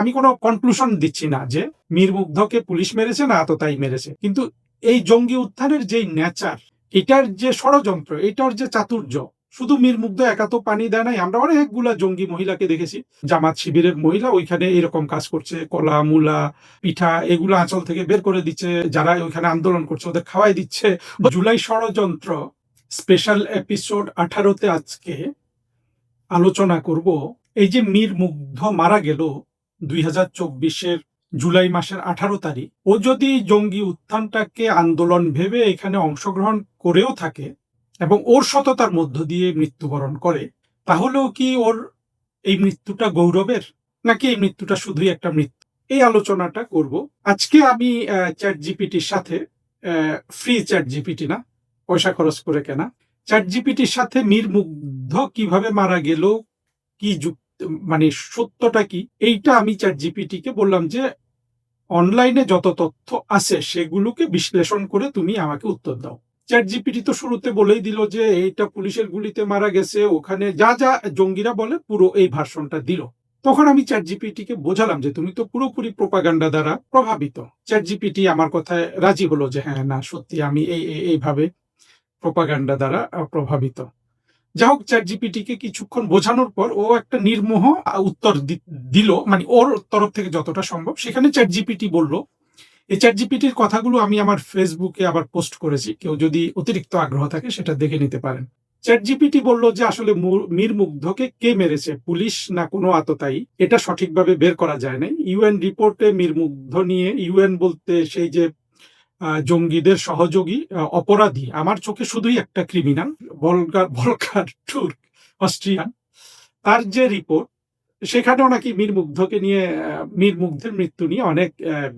আমি কোনো কনক্লুশন দিচ্ছি না যে মীর মুগ্ধকে পুলিশ মেরেছে না আততায়ী মেরেছে, কিন্তু এই জঙ্গি উত্থানের যেই নেচার, এটার যে ষড়যন্ত্র, এটার যে চাতুর্য, শুধু মীর মুগ্ধ একা তো পানি দেয় নাই। আমরা অনেকগুলা জঙ্গি মহিলাকে দেখেছি, জামাত শিবিরের মহিলা ওইখানে এরকম কাজ করছে, কলা মূলা পিঠা এগুলো আঁচল থেকে বের করে দিচ্ছে, যারা ওইখানে আন্দোলন করছে ওদের খাওয়াই দিচ্ছে। জুলাই ষড়যন্ত্র স্পেশাল এপিসোড 18-তে আজকে আলোচনা করব এই যে মীর মুগ্ধ মারা গেল 2024-এর জুলাই মাসের 18 তারিখ। ও যদি জঙ্গি উত্থানটাকে আন্দোলন ভেবে এখানে অংশগ্রহণ করেও থাকে এবং ওর সততার মধ্য দিয়ে মৃত্যুবরণ করে, তাহলেও কি ওর এই মৃত্যুটা গৌরবের, নাকি এই মৃত্যুটা শুধুই একটা মৃত্যু? এই আলোচনাটা করব আজকে আমি চ্যাট জিপিটির সাথে, ফ্রি চ্যাট জিপিটি না, পয়সা খরচ করে কেনা চ্যাট জিপিটির সাথে মীর মুগ্ধ কিভাবে মারা গেল, কি মানে সত্যটা কি, এইটা আমি চ্যাট জিপিটিকে বললাম যে অনলাইনে যত তথ্য আছে সেগুলোকে বিশ্লেষণ করে তুমি আমাকে উত্তর দাও। চ্যাট জিপিটি তো শুরুতে বলেই দিল যে এইটা পুলিশের গুলিতে মারা গেছে, ওখানে যা যা জঙ্গিরা বলে পুরো এই ভার্সনটা দিল। তখন আমি চ্যাট জিপিটিকে বোঝালাম যে তুমি তো পুরোপুরি প্রোপাগান্ডা দ্বারা প্রভাবিত। চ্যাট জিপিটি আমার কথায় রাজি হলো যে হ্যাঁ, না সত্যি আমি এইভাবে প্রোপাগান্ডা দ্বারা প্রভাবিত। যা হোক, চ্যাট জিপিটিকে কিছুক্ষণ বোঝানোর পর ও একটা নির্মোহ উত্তর দিল, মানে ওর তরফ থেকে যতটা সম্ভব। সেখানে চ্যাট জিপিটি বলল, এই চ্যাট জিপিটির কথাগুলো আমি আমার ফেসবুকে আবার পোস্ট করেছি, কেউ যদি অতিরিক্ত আগ্রহ থাকে সেটা দেখে নিতে পারেন। চ্যাট জিপিটি বলল যে আসলে মীর মুগ্ধকে কে মেরেছে, পুলিশ না কোনো আততায়ী, এটা সঠিকভাবে বের করা যায় নাই। ইউএন রিপোর্টে মীর মুগ্ধ নিয়ে, ইউএন বলতে সেই যে জঙ্গিদের সহযোগী অপরাধী, আমার চোখে শুধুই একটা ক্রিমিনাল, ভলকার তুর্ক অস্ট্রিয়ান, তার যে রিপোর্ট, সেখানেও নাকি মীর মুগ্ধকে নিয়ে, মীর মুগ্ধের মৃত্যু নিয়ে অনেক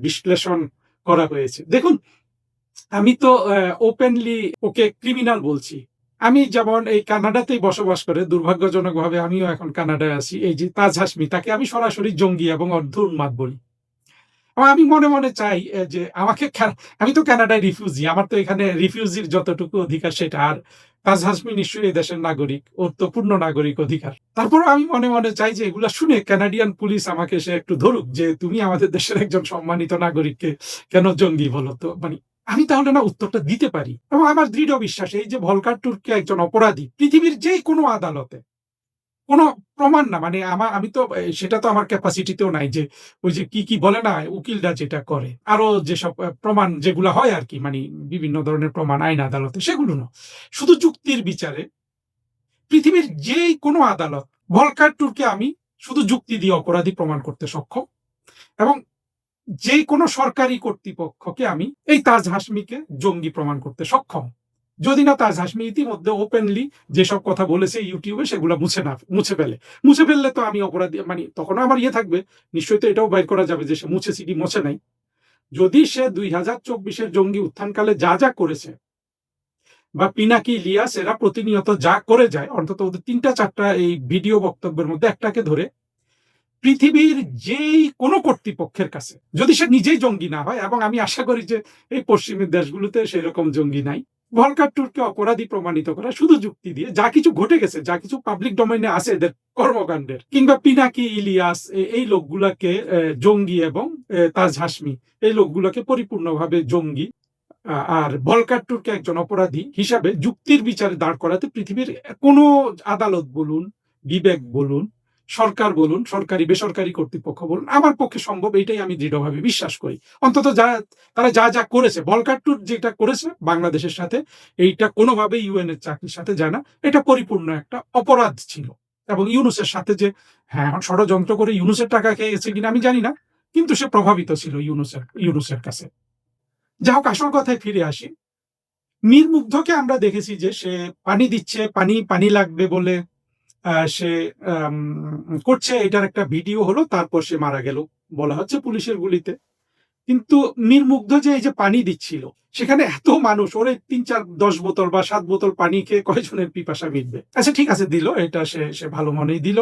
বিশ্লেষণ করা হয়েছে। দেখুন, আমি তো ওপেনলি ওকে ক্রিমিনাল বলছি। আমি যেমন এই কানাডাতেই বসবাস করে, দুর্ভাগ্যজনকভাবে আমিও এখন কানাডায় আছি। এই যে তাজ হাসমি, তাকে আমি সরাসরি জঙ্গি এবং অর্ধ উন্মাদ বলি। আমি মনে মনে চাই যে আমাকে, আমি তো কানাডায় রিফিউজি, আমার তো এখানে রিফিউজির যতটুকু অধিকার সেটা। আর তাজ হাসমি নিশ্চয়ই এই দেশের নাগরিক, ওর তো পূর্ণ নাগরিক অধিকার। তারপরে আমি মনে মনে চাই যে এগুলা শুনে কানাডিয়ান পুলিশ আমাকে সে একটু ধরুক, যে তুমি আমাদের দেশের একজন সম্মানিত নাগরিককে কেন জঙ্গি বলো তো। মানে আমি তাহলে না উত্তরটা দিতে পারি। এবং আমার দৃঢ় বিশ্বাস এই যে ভলকার তুর্ককে একজন অপরাধী, পৃথিবীর যে কোনো আদালতে কোনো প্রমাণ না, মানে আমি তো সেটা তো আমার ক্যাপাসিটিতেও নাই যে ওই যে কি বলে না উকিলরা যেটা করে, আরো যেসব প্রমাণ যেগুলো হয় আর কি, মানে বিভিন্ন ধরনের প্রমাণ আইন আদালতে, সেগুলো না, শুধু যুক্তির বিচারে পৃথিবীর যে কোনো আদালত ভলকার টুরকে আমি শুধু যুক্তি দিয়ে অপরাধী প্রমাণ করতে সক্ষম। এবং যে কোনো সরকারি কর্তৃপক্ষকে আমি এই তাজ হাসমিকে জঙ্গি প্রমাণ করতে সক্ষম, যদি না তাজ হাসমি ইতিমধ্যে ওপেনলি যেসব কথা বলেছে ইউটিউবে সেগুলো মুছে ফেললে তো আমি অপরাধী, মানে তখন আমার ইয়ে থাকবে, নিশ্চয়ই তো এটাও বাইর করা যাবে যে সে মুছেছি কি মুছে নাই। যদি সে 2024-এর জঙ্গি উত্থানকালে যা যা করেছে, বা পিনাকি ইলিয়াস এরা প্রতিনিয়ত যা করে যায়, অন্তত ওদের 3-4টা এই ভিডিও বক্তব্যের মধ্যে একটাকে ধরে পৃথিবীর যেই কোনো কর্তৃপক্ষের কাছে, যদি সে নিজেই জঙ্গি না হয়, এবং আমি আশা করি যে এই পশ্চিমের দেশগুলোতে সেরকম জঙ্গি নাই, ভলকার টুরকে অপরাধী প্রমাণিত করা শুধু যুক্তি দিয়ে, যা কিছু ঘটে গেছে, যা কিছু পাবলিক ডোমেইনে আছে এদের কর্মকাণ্ডের, কিংবা পিনাকি ইলিয়াস এই লোকগুলাকে জঙ্গি, এবং তাজ হাসমি এই লোকগুলোকে পরিপূর্ণভাবে জঙ্গি আর ভলকার টুরকে একজন অপরাধী হিসাবে যুক্তির বিচারে দাঁড় করাতে পৃথিবীর কোনো আদালত বলুন, বিবেক বলুন, সরকার বলুন, সরকারি বেসরকারি কর্তৃপক্ষ বলুন, আমার পক্ষে সম্ভব, এটাই আমি দৃঢ়ভাবে বিশ্বাস করি। অন্তত তারা যা যা করেছে, ভলকার টুর যেটা করেছে বাংলাদেশের সাথে, এইটা কোনোভাবেই ইউএন এর চাকরির সাথে যায় না। এটা পরিপূর্ণ একটা অপরাধ ছিল। এবং ইউনুসের সাথে যে, হ্যাঁ এখন ষড়যন্ত্র করে ইউনুসের টাকা খেয়ে গেছে কিনা আমি জানি না, কিন্তু সে প্রভাবিত ছিল ইউনুসের কাছে। যা হোক, আসল কথায় ফিরে আসি। মীর মুগ্ধকে আমরা দেখেছি যে সে পানি দিচ্ছে, পানি লাগবে বলে সে করছে, এটার একটা ভিডিও হলো, তারপর সে মারা গেল বলা হচ্ছে পুলিশের গুলিতে। কিন্তু মীর মুগ্ধ যে এই যে পানি দিচ্ছিল, সেখানে এত মানুষ, ওরে 3-4-10 বোতল বা 7 বোতল পানি খেয়ে কয়জনের পিপাসা মিটবে? আচ্ছা ঠিক আছে, দিল, এটা সে ভালো মনেই দিল।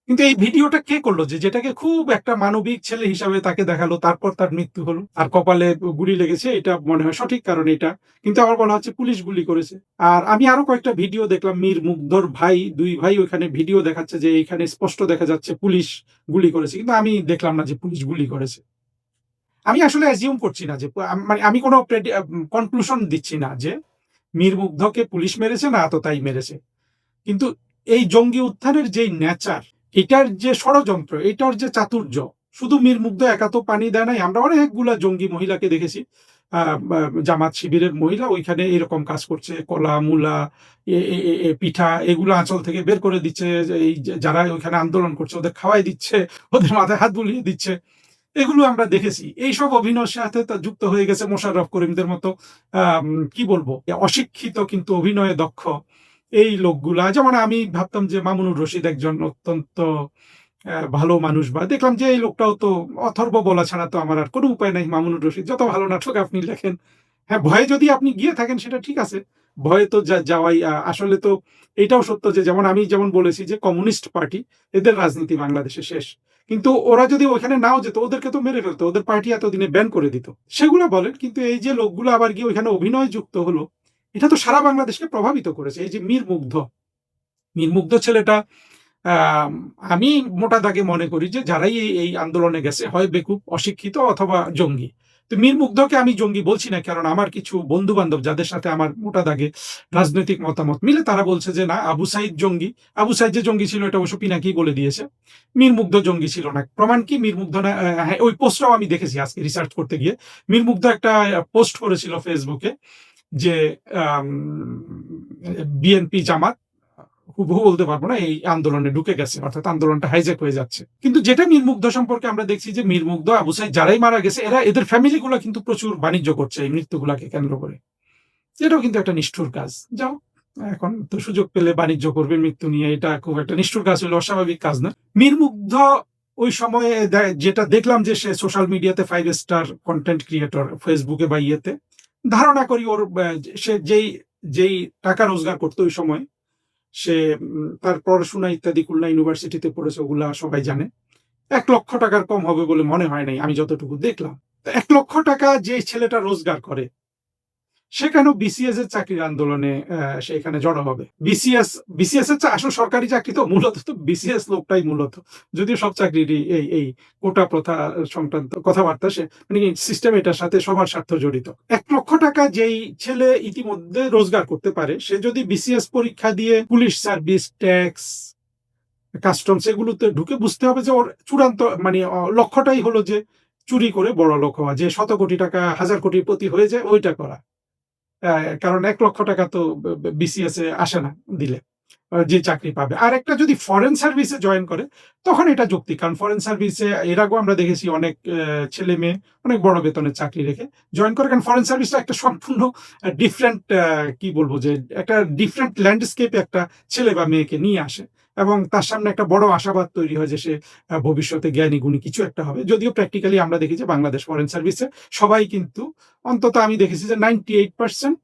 কিন্তু এই ভিডিওটা কে করলো যেটাকে খুব একটা মানবিক ছেলে হিসাবে তাকে দেখালো, তারপর তার মৃত্যু হলো আর কপালে গুলি লেগেছে, এটা মনে হয় সঠিক কারণ এটা, কিন্তু আমার বলা হচ্ছে পুলিশ গুলি করেছে। আর আমি আরো কয়েকটা ভিডিও দেখলাম, মীর মুগ্ধর ভাই, দুই ভাই ওখানে ভিডিও দেখাচ্ছে যে এখানে স্পষ্ট দেখা যাচ্ছে পুলিশ গুলি করেছে, কিন্তু আমি দেখলাম না যে পুলিশ গুলি করেছে। আমি আসলে অ্যাজিউম করছি না যে মানে আমি কোনো কনক্লুশন দিচ্ছি না যে মীর মুগ্ধকে পুলিশ মেরেছে না আততায়ী মেরেছে, কিন্তু এই জঙ্গি উত্থানের যে নেচার, এটার যে ষড়যন্ত্র, এটার যে চাতুর্য, শুধু মীর মুগ্ধ একা তো পানি দেয় নাই, আমরা অনেকগুলা জঙ্গি মহিলাকে দেখেছি, জামাত শিবিরের মহিলা ওইখানে এরকম কাজ করছে, কলা মূলা পিঠা এগুলো আঁচল থেকে বের করে দিচ্ছে, এই যারা ওইখানে আন্দোলন করছে ওদের খাওয়াই দিচ্ছে, ওদের মাথায় হাত বুলিয়ে দিচ্ছে, এগুলো আমরা দেখেছি। এইসব অভিনয়ের সাথে যুক্ত হয়ে গেছে মোশাররফ করিমদের মতো কি বলবো অশিক্ষিত কিন্তু অভিনয়ে দক্ষ এই লোকগুলা। যেমন আমি ভাবতাম যে মামুনুর রশিদ একজন অত্যন্ত ভালো মানুষ, বা দেখলাম যে এই লোকটাও তো অথর্ব বলা ছাড়া তো আমার আর কোনো উপায় নাই। মামুনুর রশিদ যত ভালো নাটক আপনি লেখেন, হ্যাঁ ভয়ে যদি আপনি গিয়ে থাকেন সেটা ঠিক আছে, ভয়ে তো যাওয়াই আসলে তো এটাও সত্য যে যেমন আমি যেমন বলেছি যে কমিউনিস্ট পার্টি এদের রাজনীতি বাংলাদেশে শেষ, কিন্তু ওরা যদি ওখানে নাও যেত ওদেরকে তো মেরে ফেলতো, ওদের পার্টি এতদিনে ব্যান করে দিত, সেগুলো বলেন। কিন্তু এই যে লোকগুলো আবার গিয়ে ওইখানে অভিনয় যুক্ত হলো, এটা তো সারা বাংলাদেশকে প্রভাবিত করেছে। এই যে মীর মুগ্ধ ছেলেটা, আহ, আমি মোটা দাগে মনে করি যে যারাই এই আন্দোলনে গেছে হয় বেকুব, অশিক্ষিত অথবা জঙ্গি। তো মীর মুগ্ধকে আমি জঙ্গি বলছি না, কারণ আমার কিছু বন্ধু বান্ধব যাদের সাথে আমার মোটা দাগে রাজনৈতিক মতামত মিলে তারা বলছে যে না, আবু সাইদ জঙ্গি। আবু সাইদ যে জঙ্গি ছিল এটা অবশ্য পিনাকি বলে দিয়েছে, মীর মুগ্ধ জঙ্গি ছিল না। প্রমাণ কি? মীর মুগ্ধ না, হ্যাঁ ওই পোস্টটাও আমি দেখেছি আজকে রিসার্চ করতে গিয়ে। মীর মুগ্ধ একটা পোস্ট করেছিল ফেসবুকে যে বিএনপি জামাত, হুবহু বলতে পারবো না, এই আন্দোলনে ঢুকে গেছে, অর্থাৎ আন্দোলনটা হাইজ্যাক হয়ে যাচ্ছে। কিন্তু যেটা মীর মুগ্ধ সম্পর্কে আমরা দেখছি যে মীর মুগ্ধ, আবু সাইদ যারাই মারা গেছে এদের ফ্যামিলি গুলো কিন্তু প্রচুর বাণিজ্য করছে এই মৃত্যুগুলাকে কেন্দ্র করে, এটাও কিন্তু একটা নিষ্ঠুর কাজ। যাও, এখন তো সুযোগ পেলে বাণিজ্য করবে মৃত্যু নিয়ে, এটা খুব একটা নিষ্ঠুর কাজ হলো, অস্বাভাবিক কাজ না। মীর মুগ্ধ ওই সময়ে যেটা দেখলাম যে সে সোশ্যাল মিডিয়াতে 5 স্টার কন্টেন্ট ক্রিয়েটর, ফেসবুকে বা ইয়েতে, ধারণা করি ওর সে যেই যেই টাকা রোজগার করতো ওই সময়, সে তার পড়াশোনা ইত্যাদি খুলনা ইউনিভার্সিটিতে পড়েছে, ওগুলা সবাই জানে। 1 লক্ষ টাকার কম হবে বলে মনে হয় নাই আমি যতটুকু দেখলাম। 1 লক্ষ টাকা যে ছেলেটা রোজগার করে সে কেন বিসিএস এর চাকরির আন্দোলনে সে এখানে জড়ো হবে? বিসিএস এর আসল সরকারি চাকরি তো মূলত তো বিসিএস লোকটাই মূলত, যদিও সব চাকরিরই এই কোটা প্রথা সংক্রান্ত কথাবার্তা, সে মানে সিস্টেম এটার সাথে সবার স্বার্থ জড়িত। 1 লক্ষ টাকা যেই ছেলে ইতিমধ্যে রোজগার করতে পারে, সে যদি বিসিএস পরীক্ষা দিয়ে পুলিশ সার্ভিস, ট্যাক্স, কাস্টমস এগুলোতে ঢুকে, বুঝতে হবে যে ওর চূড়ান্ত মানে লক্ষ্যটাই হলো যে চুরি করে বড় লোক হওয়া, যে 100 কোটি টাকা 1000 কোটিপতি হয়ে যায় ওইটা করা। কারণ 1 লক্ষ টাকা তো বিসিএস এ আসে না দিলে, যে চাকরি পাবে। আর একটা যদি ফরেন সার্ভিসে জয়েন করে তখন এটা যৌক্তিক, কারণ ফরেন সার্ভিসে এর আগেও আমরা দেখেছি অনেক ছেলে মেয়ে অনেক বড় বেতনের চাকরি রেখে জয়েন করে, কারণ ফরেন সার্ভিসটা একটা সম্পূর্ণ ডিফারেন্ট, কি বলবো যে একটা ডিফারেন্ট ল্যান্ডস্কেপে একটা ছেলে বা মেয়েকে নিয়ে আসে, এবং তার সামনে একটা বড় আশাবাদ তৈরি হয় যে সে ভবিষ্যতে জ্ঞানী গুণী কিছু একটা হবে। যদিও প্র্যাকটিক্যালি আমরা দেখি যে বাংলাদেশ ফরেন সার্ভিসে সবাই কিন্তু, অন্তত আমি দেখেছি যে 98%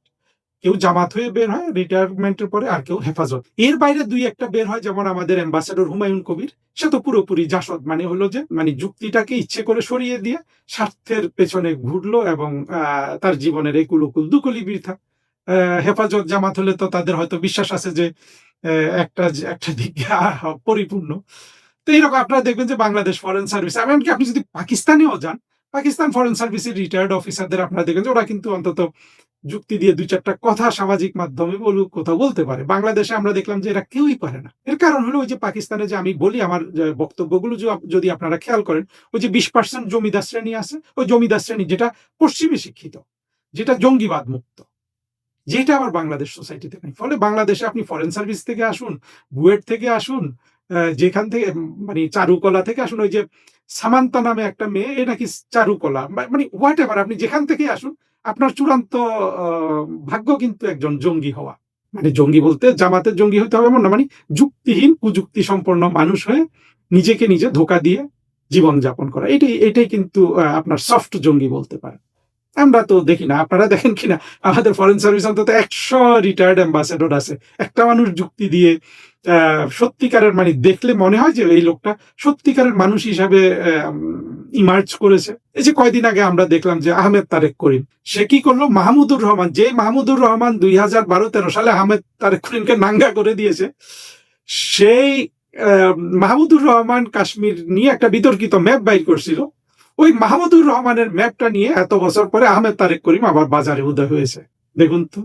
কেউ জামাত হয়ে বের হয় রিটায়ারমেন্টের পরে, আর কেউ হেফাজত। এর বাইরে 2-1টা বের হয়, যেমন আমাদের অ্যাম্বাসেডর হুমায়ুন কবির, সে তো পুরোপুরি জাসদ, মানে হলো যে মানে যুক্তিটাকে ইচ্ছে করে সরিয়ে দিয়ে স্বার্থের পেছনে ঘুরলো, এবং তার জীবনের এই কুলুকুল দুকুলি বৃথা। হেফাজত জামাত হলে তো তাদের হয়তো বিশ্বাস আছে যে একটা একটা দিক পরিপূর্ণ। তো এইরকম আপনারা দেখবেন যে বাংলাদেশ ফরেন সার্ভিস, এমনকি আপনি যদি পাকিস্তানেও যান, পাকিস্তান ফরেন সার্ভিসের রিটায়ার্ড অফিসারদের আপনারা দেখবেন যে ওরা কিন্তু অন্তত যুক্তি দিয়ে 2-4টা কথা সামাজিক মাধ্যমে বলুক, কোথাও বলতে পারে। বাংলাদেশে আমরা দেখলাম যে এরা কেউই পারে না। এর কারণ হলো ওই যে পাকিস্তানে, যে আমি বলি আমার বক্তব্যগুলো যদি আপনারা খেয়াল করেন, ওই যে 20% জমিদার শ্রেণী আছে, ওই জমিদার শ্রেণী যেটা পশ্চিমে শিক্ষিত, যেটা জঙ্গিবাদ মুক্ত, যেটা আবার বাংলাদেশ সোসাইটিতে নেই। ফলে বাংলাদেশে আপনি ফরেন সার্ভিস থেকে আসুন, বুয়েট থেকে আসুন, যেখান থেকে মানে চারুকলা থেকে আসুন, ওই যে সামান্তা নামে একটা মেয়ে, এ নাকি চারুকলা, মানে হোয়াট এভার, আপনি যেখান থেকে আসুন আপনার চূড়ান্ত ভাগ্য কিন্তু একজন জঙ্গি হওয়া। মানে জঙ্গি বলতে জামাতের জঙ্গি হতে হবে এমন না, মানে যুক্তিহীন কুযুক্তি সম্পন্ন মানুষ হয়ে নিজেকে নিজে ধোকা দিয়ে জীবন যাপন করা, এটাই কিন্তু আপনার সফট জঙ্গি বলতে পারেন। আমরা তো দেখি না, আপনারা দেখেন কিনা আমাদের ফরেন সার্ভিস অন্তত 100 রিটায়ার্ড অ্যাম্বাসেডর আছে, একটা মানুষ যুক্তি দিয়ে সত্যিকারের মানে দেখলে মনে হয় যে এই লোকটা সত্যিকারের মানুষ হিসাবে ইমার্জ করেছে। এই যে কয়দিন আগে আমরা দেখলাম যে আহমেদ তারেক করিম, সে কি করলো, মাহমুদুর রহমান, যে মাহমুদুর রহমান 2012-13 সালে আহমেদ তারেক করিমকে নাঙ্গা করে দিয়েছে, সেই মাহমুদুর রহমান কাশ্মীর নিয়ে একটা বিতর্কিত ম্যাপ বাইর করছিল। ওই মাহমুদুর রহমানের ম্যাপটা নিয়ে এত বছর পরে আহমেদ তারেক করিম আবার বাজারে উদয় হয়েছে। দেখুন তো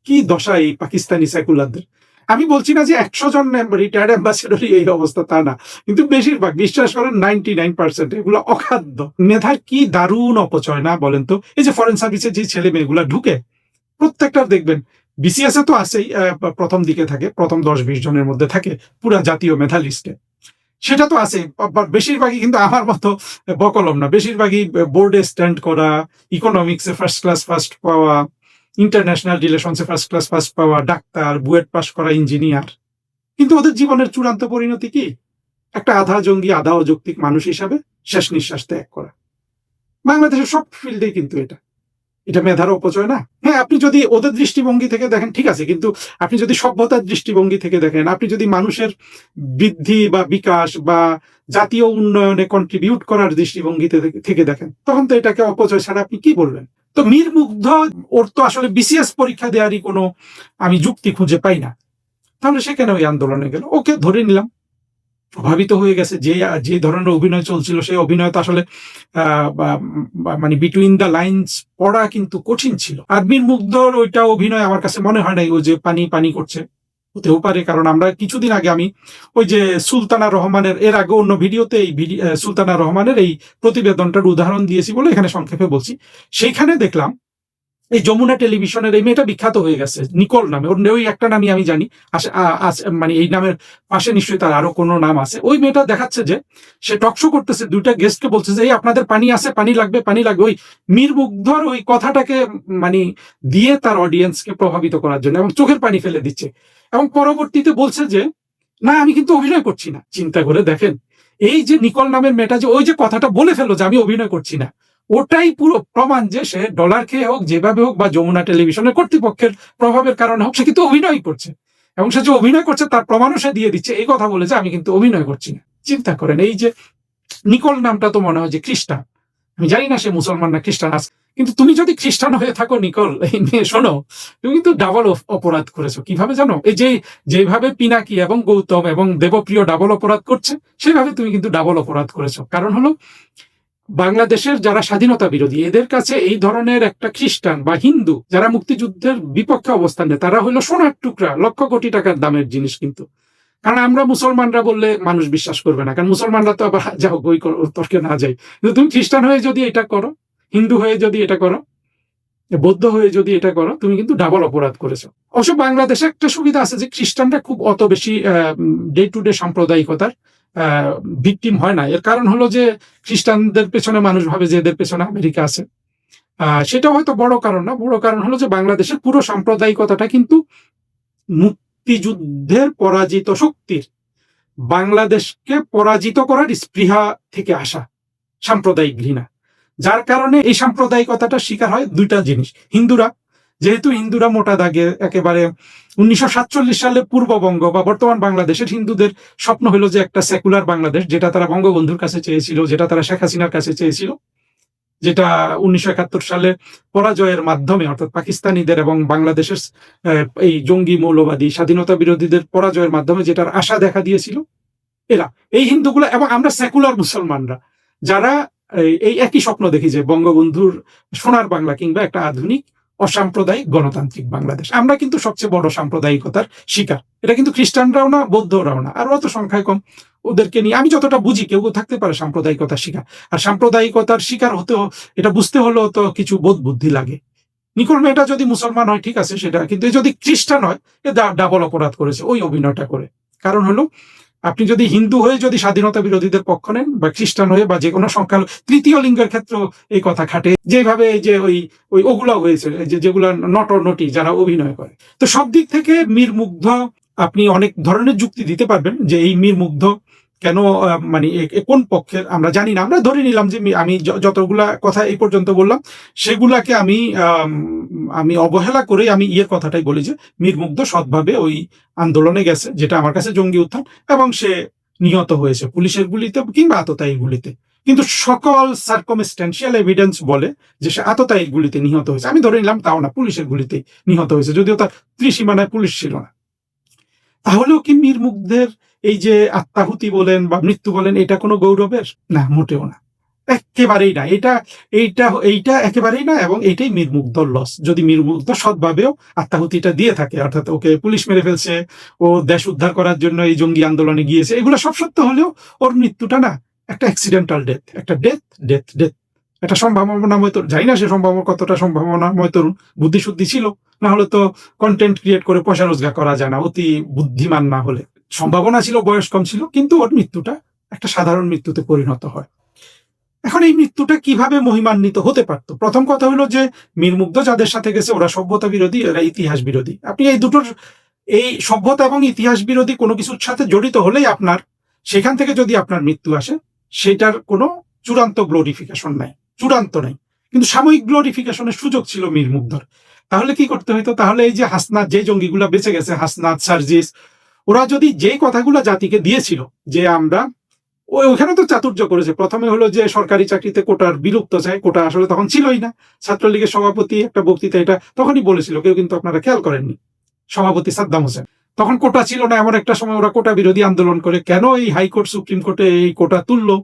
কি দশা এই পাকিস্তানি সেকুলারদের। আমি বলছি না যে 100 জন রিটায়ার্ড অ্যাম্বাসেডরই এই অবস্থা, তা না, কিন্তু বেশিরভাগ, বিশ্বাস করেন 99% এগুলো অখাদ্য। মেধার কি দারুণ অপচয় না বলেন তো। এই যে ফরেন সার্ভিসে যে ছেলে মেয়েগুলা ঢুকে, প্রত্যেকটার দেখবেন বিসিএস এ তো আছেই, প্রথম দিকে থাকে, প্রথম 10-20 জনের মধ্যে থাকে পুরা জাতীয় মেধা লিস্টে, সেটা তো আছে। বেশিরভাগই কিন্তু আমার মতো বকলম না, বেশিরভাগই বোর্ডে স্ট্যান্ড করা, ইকোনমিক্সে ফার্স্ট ক্লাস ফার্স্ট পাওয়া, ইন্টারন্যাশনাল রিলেশনসে ফার্স্ট ক্লাস ফার্স্ট পাওয়া, ডাক্তার, বুয়েট পাস করা, ইঞ্জিনিয়ার। কিন্তু ওদের জীবনের চূড়ান্ত পরিণতি কি? একটা আধা জঙ্গি আধা অযৌক্তিক মানুষ হিসাবে শেষ নিঃশ্বাস ত্যাগ করা। বাংলাদেশের সব ফিল্ডে কিন্তু এটা মেধার অপচয় না? হ্যাঁ, আপনি যদি ওদের দৃষ্টিভঙ্গি থেকে দেখেন ঠিক আছে, কিন্তু আপনি যদি সভ্যতার দৃষ্টিভঙ্গি থেকে দেখেন, আপনি যদি মানুষের বৃদ্ধি বা বিকাশ বা জাতীয় উন্নয়নে কন্ট্রিবিউট করার দৃষ্টিভঙ্গি থেকে দেখেন, তখন তো এটাকে অপচয় ছাড়া আপনি কি বলবেন? তো মীর মুগ্ধ, ওর তো আসলে বিসিএস পরীক্ষা দেওয়ারই কোনো আমি যুক্তি খুঁজে পাই না। তাহলে সে কেন ওই আন্দোলনে গেল? ওকে ধরে নিলাম, প্রভাবিত হয়ে গেছে, যে ধরনের অভিনয় চলছিল সেই অভিনয় তো আসলে মানে বিটুইন দ্য লাইন্স পড়া কিন্তু কঠিন ছিল। আর মীর মুগ্ধর ওইটা অভিনয় আমার কাছে মনে হয় নাই ও যে পানি পানি করছে। হতেও পারে, কারণ আমরা কিছুদিন আগে আমি ওই যে সুলতানা রহমানের, এর আগে অন্য ভিডিওতে এই সুলতানা রহমানের এই প্রতিবেদনটার উদাহরণ দিয়েছি বলে এখানে সংক্ষেপে বলছি। সেইখানে দেখলাম এই যমুনা টেলিভিশনের এই মেয়েটা বিখ্যাত হয়ে গেছে নিকোল নামে, ওই একটা নামই আমি জানি, মানে এই নামের পাশে নিশ্চয়ই তার আরো কোনো নাম আছে। ওই মেয়েটা দেখাচ্ছে যে সে টকশো করতেছে, দুইটা গেস্টকে বলছে যে এই আপনাদের পানি আছে, পানি লাগবে, পানি লাগবে, ওই মীর মুগ্ধর ওই কথাটাকে মানে দিয়ে তার অডিয়েন্সকে প্রভাবিত করার জন্য, এবং চোখের পানি ফেলে দিচ্ছে, এবং পরবর্তীতে বলছে যে না আমি কিন্তু অভিনয় করছি না। চিন্তা করে দেখেন, এই যে নিকোল নামের মেয়েটা যে ওই যে কথাটা বলে ফেললো যে আমি অভিনয় করছি না, ওটাই পুরো প্রমাণ যে সে ডলার খেয়ে হোক, যেভাবে হোক, বা যমুনা টেলিভিশনের কর্তৃপক্ষের প্রভাবের কারণে হোক, সে কিন্তু অভিনয় করছে, এবং সে যে অভিনয় করছে তার প্রমাণও সে দিয়ে দিচ্ছে, এই কথা বলেছে আমি কিন্তু অভিনয় করছি না। চিন্তা করেন, এই যে নিকোল নামটা তো মনে হয় যে খ্রিস্টান, আমি জানি না সে মুসলমান না খ্রিস্টান আছে, কিন্তু তুমি যদি খ্রিস্টান হয়ে থাকো নিকোল, এই মেয়ে শোনো, তুমি কিন্তু ডাবল অপরাধ করেছো। কিভাবে জানো? এই যেভাবে পিনাকি এবং গৌতম এবং দেবপ্রিয় ডাবল অপরাধ করছে, সেভাবে তুমি কিন্তু ডাবল অপরাধ করেছো। কারণ হলো বাংলাদেশের যারা স্বাধীনতা বিরোধী, এদের কাছে এই ধরনের একটা খ্রিস্টান বা হিন্দু যারা মুক্তিযুদ্ধের বিপক্ষে অবস্থান নেয়, তারা হলো সোনার টুকরা, লক্ষ কোটি টাকার দামের জিনিস। কিন্তু কারণ আমরা মুসলমানরা বললে মানুষ বিশ্বাস করবে না, কারণ মুসলমানরা তো আবার যাও বই তর্কে না যায়। কিন্তু তুমি খ্রিস্টান হয়ে যদি এটা করো, হিন্দু হয়ে যদি এটা করো, বৌদ্ধ হয়ে যদি এটা করো, তুমি কিন্তু ডাবল অপরাধ করেছো। অবশ্য বাংলাদেশে একটা সুবিধা আছে যে খ্রিস্টানরা খুব অত বেশি ডে টু ডে সাম্প্রদায়িকতার ভিকটিম হয় না। এর কারণ হলো যে খ্রিস্টানদের পেছনে মানুষ ভাবে যে এদের পেছনে আমেরিকা আছে। সেটা হয়তো বড় কারণ না, বড় কারণ হলো যে বাংলাদেশের পুরো সাম্প্রদায়িকতাটা কিন্তু মুক্তিযুদ্ধের পরাজিত শক্তির, বাংলাদেশকে পরাজিত করার স্পৃহা থেকে আসা সাম্প্রদায়িক ঘৃণা, যার কারণে এই সাম্প্রদায়িকতাটা শিকার হয় দুইটা জিনিস। যেহেতু হিন্দুরা মোটা দাগে একেবারে 1947 সালে পূর্ববঙ্গ বা বর্তমান বাংলাদেশের হিন্দুদের স্বপ্ন হলো যে একটা সেকুলার বাংলাদেশ, যেটা তারা বঙ্গবন্ধুর কাছে চেয়েছিল, যেটা তারা শেখ হাসিনার কাছে চেয়েছিল, যেটা 1971 সালে পরাজয়ের মাধ্যমে, অর্থাৎ পাকিস্তানিদের এবং বাংলাদেশের এই জঙ্গি মৌলবাদী স্বাধীনতা বিরোধীদের পরাজয়ের মাধ্যমে যেটার আশা দেখা দিয়েছিল এরা, এই হিন্দুগুলো এবং আমরা সেকুলার মুসলমানরা, যারা এই একই স্বপ্ন দেখি যে বঙ্গবন্ধুর সোনার বাংলা কিংবা একটা আধুনিক অসাম্প্রদায়িক গণতান্ত্রিক বাংলাদেশ। আমরা কিন্তু সবচেয়ে বড় সাম্প্রদায়িকতার শিকার। এটা কিন্তু খ্রিস্টানরাও না, বৌদ্ধরাও না, আর অত সংখ্যায় কম। ওদেরকে নিয়ে আমি যতটা বুঝি, কেউ থাকতে পারে সাম্প্রদায়িকতার শিকার, আর সাম্প্রদায়িকতার শিকার হতেও এটা বুঝতে হলেও তো কিছু বোধ বুদ্ধি লাগে। নিকোল মেয়েটা যদি মুসলমান হয় ঠিক আছে সেটা, কিন্তু যদি খ্রিস্টান হয় এ ডাবল অপরাধ করেছে ওই অভিনয়টা করে। কারণ হলো আপনি যদি হিন্দু হয়ে যদি স্বাধীনতা বিরোধীদের পক্ষ নেন, বা খ্রিস্টান হয়ে, বা যে কোনো সংখ্যালঘু তৃতীয় লিঙ্গের ক্ষেত্রে এই কথা খাটে, যেভাবে যে ওগুলা হয়েছে, যেগুলা নটি যারা অভিনয় করে। তো সব দিক থেকে মীর মুগ্ধ, আপনি অনেক ধরনের যুক্তি দিতে পারবেন যে এই মীর মুগ্ধ কেন মানে কোন পক্ষের আমরা জানি না। আমরা ধরে নিলাম যে আমি যতগুলা কথা এই পর্যন্ত বললাম সেগুলাকে আমি আমি অবহেলা করে আমি কথাটাই বলি যে মীর মুগ্ধ সৎভাবে ওই আন্দোলনে গেছে, যেটা আমার কাছে জঙ্গি উত্থান, এবং সে নিহত হয়েছে পুলিশের গুলিতে কিংবা আততায়ীর গুলিতে। কিন্তু সকল সার্কমস্ট্যান্সিয়াল এভিডেন্স বলে যে সে আততায়ীর গুলিতে নিহত হয়েছে। আমি ধরে নিলাম তাও না, পুলিশের গুলিতে নিহত হয়েছে, যদিও তার ত্রিসীমানায় পুলিশ ছিল না। তাহলেও কি মীর মুগ্ধের এই যে আত্মাহুতি বলেন বা মৃত্যু বলেন, এটা কোনো গৌরবের? না, মোটেও না, একেবারেই না। এইটা একেবারেই না, এবং এইটাই মীর মুগ্ধর লস। যদি মীর মুগ্ধ সৎভাবেও আত্মাহুতিটা দিয়ে থাকে, অর্থাৎ ওকে পুলিশ মেরে ফেলছে, ও দেশ উদ্ধার করার জন্য এই জঙ্গি আন্দোলনে গিয়েছে, এগুলো সব সত্য হলেও ওর মৃত্যুটা না একটা অ্যাক্সিডেন্টাল ডেথ, একটা ডেথ একটা সম্ভাবনাময় তরুণ। জানি না সে কতটা সম্ভাবনাময় তরুণ, বুদ্ধিশুদ্ধি ছিল, না হলে তো কন্টেন্ট ক্রিয়েট করে পয়সা রোজগার করা যায় না, অতি বুদ্ধিমান না হলে। সম্ভাবনা ছিল, বয়স কম ছিল, কিন্তু ওর মৃত্যুটা একটা সাধারণ মৃত্যুতে পরিণত হয়। এখন এই মৃত্যুটা কিভাবে মহিমান্বিত হতে পারত? প্রথম কথা হলো যে মীর মুগ্ধ যাদের সাথে গেছে ওরা সভ্যতা বিরোধী, এরা ইতিহাস বিরোধী। আপনি এই দুটোর, এই সভ্যতা এবং ইতিহাস বিরোধী কোনো কিছুর সাথে জড়িত হলেই আপনার সেখান থেকে যদি আপনার মৃত্যু আসে, সেটার কোনো চূড়ান্ত গ্লোরিফিকেশন নাই, চূড়ান্ত নাই। কিন্তু সাময়িক গ্লোরিফিকেশনের সুযোগ ছিল মীর মুগ্ধর। তাহলে কি করতে হইতো? তাহলে এই যে হাসনাত, যে জঙ্গিগুলা বেঁচে গেছে, হাসনাত, সার্জিস, ওরা যদি যেই কথাগুলো জাতিকে দিয়েছিল যে আমরা, ওখানে তো চাতুর্য করেছে। প্রথমে হলো যে সরকারি চাকরিতে কোটার বিলুপ্ত চাই, কোটা আসলে তখন ছিলই না। ছাত্রলীগের সভাপতি একটা বক্তৃতা এটা তখনই বলেছিল, কেউ কিন্তু আপনারা খেয়াল করেননি, সভাপতি সাদ্দাম হোসেন। তখন কোটা ছিল না, এমন একটা সময় ওরা কোটা বিরোধী আন্দোলন করে কেন এই হাইকোর্ট সুপ্রিম কোর্টে এই কোটা তুললো।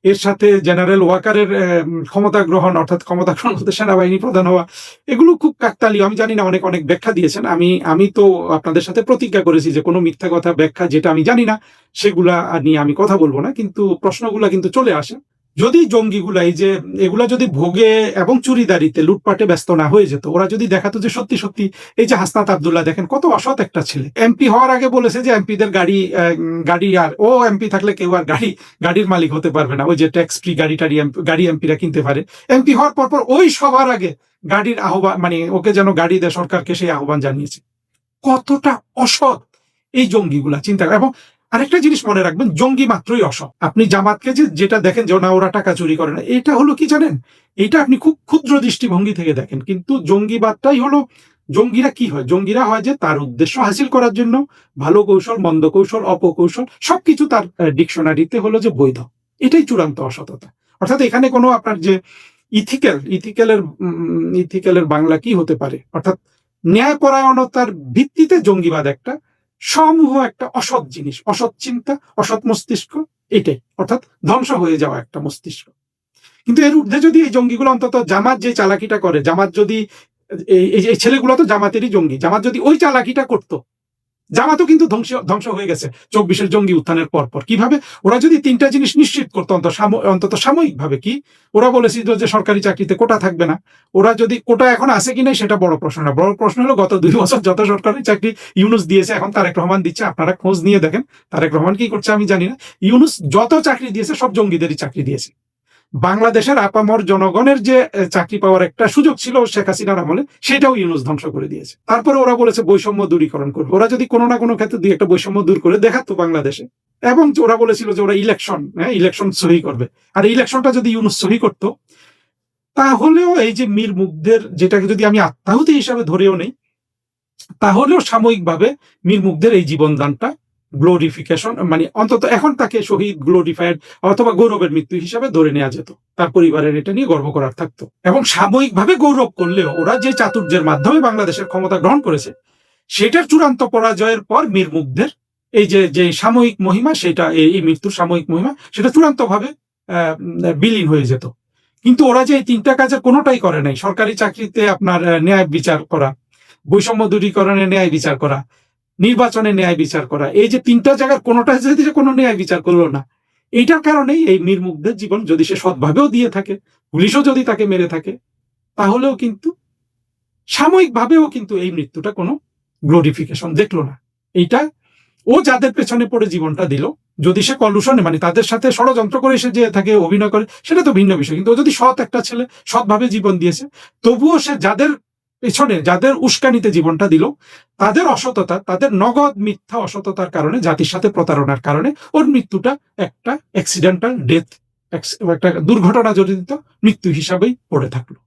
এর সাথে জেনারেল ওয়াকারের ক্ষমতা গ্রহণ, অর্থাৎ ক্ষমতা গ্রহণ করতে সেনাবাহিনী প্রধান হওয়া, এগুলো খুব কাকতালীয়। আমি জানি না, অনেক অনেক ব্যাখ্যা দিয়েছেন। আমি তো আপনাদের সাথে প্রতিজ্ঞা করেছি যে কোনো মিথ্যা কথা, ব্যাখ্যা যেটা আমি জানি না সেগুলা নিয়ে আমি কথা বলবো না, কিন্তু প্রশ্নগুলা কিন্তু চলে আসে। যদি জঙ্গিগুলা এই যে এগুলা যদি ভোগে এবং চুরিদারিতে, লুটপাটে ব্যস্ত না হয়ে যেত, ওরা যদি দেখাতো যে সত্যি সত্যি এই যে হাসনাত আব্দুল্লাহ দেখেন কত অসৎ একটা ছেলে, এমপি হওয়ার আগে বলেছে যে এমপিদের গাড়ি আর ও এমপি থাকলে কেউ আর গাড়ির মালিক হতে পারবে না, ওই যে ট্যাক্স ফ্রি গাড়ি এমপিরা কিনতে পারে। এমপি হওয়ার পর ওই সবার আগে গাড়ির আহ্বান, মানে ওকে যেন গাড়ি দেয় সরকারকে, সেই আহ্বান জানিয়েছে। কতটা অসৎ এই জঙ্গিগুলা, চিন্তা। এবং আরেকটা জিনিস মনে রাখবেন, জঙ্গি মাত্রই অসৎ। আপনি জামাতকে যেটা দেখেন যে না ওরা টাকা চুরি করে না, এটা হলো কি জানেন, এটা আপনি খুব ক্ষুদ্র দৃষ্টিভঙ্গি থেকে দেখেন। কিন্তু জঙ্গিবাদটাই হলো, জঙ্গিরা কি হয়? জঙ্গিরা হয় যে তার উদ্দেশ্য হাসিল করার জন্য ভালো কৌশল, মন্দ কৌশল, অপকৌশল সবকিছু তার ডিকশনারিতে হলো যে বৈধ। এটাই চূড়ান্ত অসততা। অর্থাৎ এখানে কোনো আপনার যে ইথিক্যালের বাংলা কি হতে পারে, অর্থাৎ ন্যায়পরায়ণতার ভিত্তিতে জঙ্গিবাদ একটা সমূহ, একটা অসৎ জিনিস, অসৎ চিন্তা, অসৎ মস্তিষ্ক, এটাই অর্থাৎ ধ্বংস হয়ে যাওয়া একটা মস্তিষ্ক। কিন্তু এর ঊর্ধ্বে যদি এই জঙ্গিগুলো, অন্তত জামাত যে চালাকিটা করে, জামাত যদি এই ছেলেগুলো তো জামাতেরই জঙ্গি, জামাত যদি ওই চালাকিটা করতো, জামাতও কিন্তু ধ্বংস হয়ে গেছে 24-এর জঙ্গি উত্থানের পর। কিভাবে? ওরা যদি তিনটা জিনিস নিশ্চিত করতো অন্তত সাময়িকভাবে, কি ওরা বলেছিল যে সরকারি চাকরিতে কোটা থাকবে না। ওরা যদি কোটা এখন আছে কিনা সেটা বড় প্রশ্ন না, বড় প্রশ্ন হলো গত 2 বছর যত সরকারি চাকরি ইউনূস দিয়েছে, এখন তারেক রহমান দিচ্ছে। আপনারা খোঁজ নিয়ে দেখেন তারেক রহমান কি করছে আমি জানি না। ইউনূস যত চাকরি দিয়েছে সব জঙ্গিদেরই চাকরি দিয়েছে। বাংলাদেশের আপামর জনগণের যে চাকরি পাওয়ার একটা সুযোগ ছিল শেখ হাসিনার আমলে, সেটাও ইউনূস ধ্বংস করে দিয়েছে। তারপরে ওরা বলেছে বৈষম্য দূরীকরণ করবে। ওরা যদি কোনো না কোনো ক্ষেত্রে দুই একটা বৈষম্য দূর করে দেখাতো বাংলাদেশে, এবং ওরা বলেছিল যে ওরা ইলেকশন সহি করবে, আর ইলেকশনটা যদি ইউনূস সহি করতো, তাহলেও এই যে মীর মুগ্ধের, যেটাকে যদি আমি আত্মাহুতি হিসাবে ধরেও নেই, তাহলেও সাময়িকভাবে মীর মুগ্ধের এই জীবনদানটা গ্লোরিফিকেশন, মানে অন্তত এখন তাকে শহীদ, গ্লোরিফাইড অথবা গৌরবের মৃত্যু হিসাবে ধরে নেওয়া যেত। তার পরিবারের এটা নিয়ে গর্ব করার থাকতো। এবং সাময়িকভাবে গৌরব করলেও ওরা যে চাতুর্যের মাধ্যমে বাংলাদেশের ক্ষমতা গ্রহণ করেছে, সেটার চূড়ান্ত পরাজয়ের পর মীর মুগ্ধের এই যে সাময়িক মহিমা, সেটা এই মৃত্যুর সাময়িক মহিমা, সেটা চূড়ান্তভাবে বিলীন হয়ে যেত। কিন্তু ওরা যে এই তিনটা কাজের কোনোটাই করে নাই, সরকারি চাকরিতে আপনার ন্যায় বিচার করা, বৈষম্য দূরীকরণে ন্যায় বিচার করা, নির্বাচনে ন্যায় বিচার করা, এই যে তিনটা জায়গার কোনোটা যদি কোনো ন্যায় বিচার করলো না, এইটার কারণেই এই মীর মুগ্ধের জীবন যদি সে সৎভাবেও দিয়ে থাকে, পুলিশও যদি তাকে মেরে থাকে, তাহলেও কিন্তু সাময়িকভাবেও কিন্তু এই মৃত্যুটা কোনো গ্লোরিফিকেশন দেখলো না। এইটা ও যাদের পেছনে পড়ে জীবনটা দিল, যদি সে কলুশনে, মানে তাদের সাথে ষড়যন্ত্র করে সে যে থাকে অভিনয় করে, সেটা তো ভিন্ন বিষয়। কিন্তু ও যদি সৎ একটা ছেলে, সৎভাবে জীবন দিয়েছে, তবুও সে যাদের পেছনে, যাদের উস্কানিতে জীবনটা দিল, তাদের অসততা, তাদের নগদ মিথ্যা অসততার কারণে, জাতির সাথে প্রতারণার কারণে ওর মৃত্যুটা একটা অ্যাক্সিডেন্টাল ডেথ, একটা দুর্ঘটনা জড়িত মৃত্যু হিসাবেই পড়ে থাকলো।